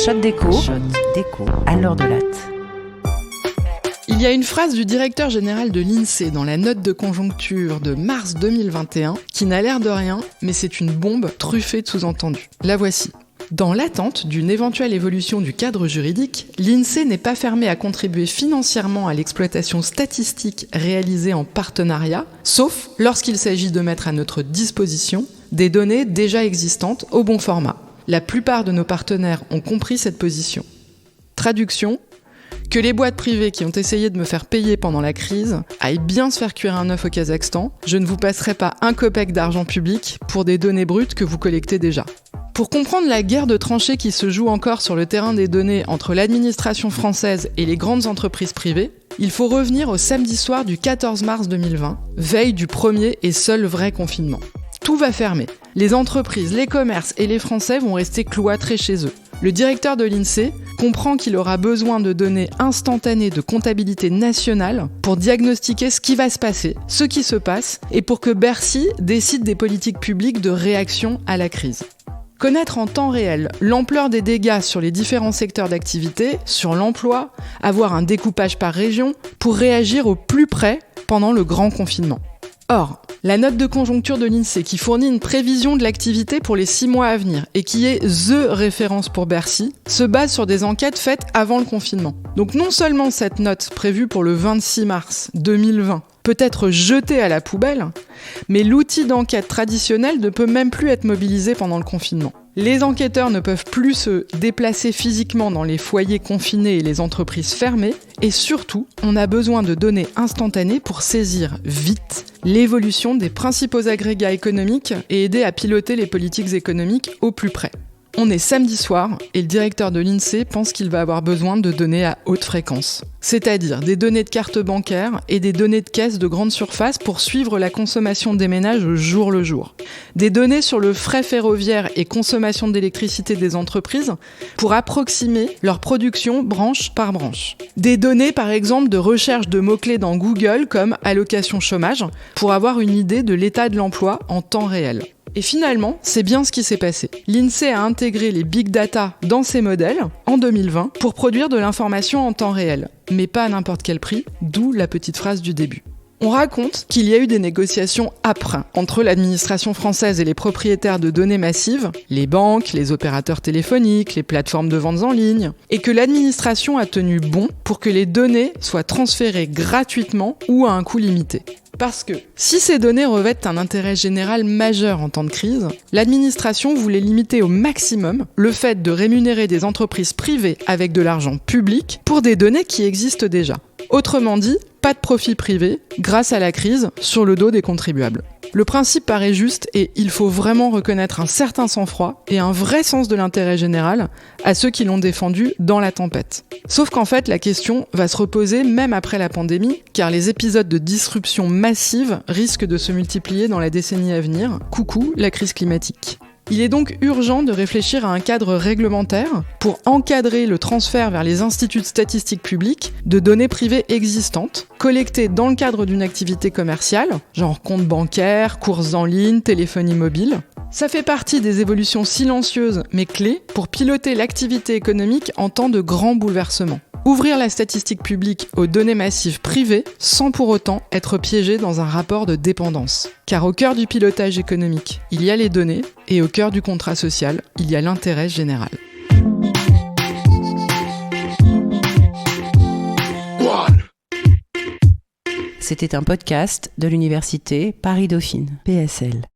Shot d'écho à l'heure de latte. Il y a une phrase du directeur général de l'INSEE dans la note de conjoncture de mars 2021 qui n'a l'air de rien, mais c'est une bombe truffée de sous-entendus. La voici. Dans l'attente d'une éventuelle évolution du cadre juridique, l'INSEE n'est pas fermé à contribuer financièrement à l'exploitation statistique réalisée en partenariat, sauf lorsqu'il s'agit de mettre à notre disposition des données déjà existantes au bon format. La plupart de nos partenaires ont compris cette position. Traduction, que les boîtes privées qui ont essayé de me faire payer pendant la crise aillent bien se faire cuire un œuf au Kazakhstan, je ne vous passerai pas un copec d'argent public pour des données brutes que vous collectez déjà. Pour comprendre la guerre de tranchées qui se joue encore sur le terrain des données entre l'administration française et les grandes entreprises privées, il faut revenir au samedi soir du 14 mars 2020, veille du premier et seul vrai confinement. Tout va fermer. Les entreprises, les commerces et les Français vont rester cloîtrés chez eux. Le directeur de l'INSEE comprend qu'il aura besoin de données instantanées de comptabilité nationale pour diagnostiquer ce qui va se passer, ce qui se passe, et pour que Bercy décide des politiques publiques de réaction à la crise. Connaître en temps réel l'ampleur des dégâts sur les différents secteurs d'activité, sur l'emploi, avoir un découpage par région, pour réagir au plus près pendant le grand confinement. Or, la note de conjoncture de l'INSEE qui fournit une prévision de l'activité pour les 6 mois à venir et qui est THE référence pour Bercy, se base sur des enquêtes faites avant le confinement. Donc non seulement cette note prévue pour le 26 mars 2020 peut être jetée à la poubelle, mais l'outil d'enquête traditionnel ne peut même plus être mobilisé pendant le confinement. Les enquêteurs ne peuvent plus se déplacer physiquement dans les foyers confinés et les entreprises fermées, et surtout, on a besoin de données instantanées pour saisir vite l'évolution des principaux agrégats économiques et aider à piloter les politiques économiques au plus près. On est samedi soir et le directeur de l'INSEE pense qu'il va avoir besoin de données à haute fréquence. C'est-à-dire des données de carte bancaire et des données de caisse de grande surface pour suivre la consommation des ménages au jour le jour. Des données sur le fret ferroviaire et consommation d'électricité des entreprises pour approximer leur production branche par branche. Des données par exemple de recherche de mots-clés dans Google comme allocation chômage pour avoir une idée de l'état de l'emploi en temps réel. Et finalement, c'est bien ce qui s'est passé. L'INSEE a intégré les big data dans ses modèles en 2020 pour produire de l'information en temps réel, mais pas à n'importe quel prix, d'où la petite phrase du début. On raconte qu'il y a eu des négociations âpres entre l'administration française et les propriétaires de données massives, les banques, les opérateurs téléphoniques, les plateformes de ventes en ligne, et que l'administration a tenu bon pour que les données soient transférées gratuitement ou à un coût limité. Parce que si ces données revêtent un intérêt général majeur en temps de crise, l'administration voulait limiter au maximum le fait de rémunérer des entreprises privées avec de l'argent public pour des données qui existent déjà. Autrement dit, pas de profit privé grâce à la crise sur le dos des contribuables. Le principe paraît juste et il faut vraiment reconnaître un certain sang-froid et un vrai sens de l'intérêt général à ceux qui l'ont défendu dans la tempête. Sauf qu'en fait, la question va se reposer même après la pandémie, car les épisodes de disruption massive risquent de se multiplier dans la décennie à venir. Coucou, la crise climatique. Il est donc urgent de réfléchir à un cadre réglementaire pour encadrer le transfert vers les instituts de statistiques publics de données privées existantes, collectées dans le cadre d'une activité commerciale, genre compte bancaire, courses en ligne, téléphonie mobile. Ça fait partie des évolutions silencieuses mais clés pour piloter l'activité économique en temps de grands bouleversements. Ouvrir la statistique publique aux données massives privées sans pour autant être piégé dans un rapport de dépendance. Car au cœur du pilotage économique, il y a les données et au cœur du contrat social, il y a l'intérêt général. C'était un podcast de l'université Paris-Dauphine, PSL.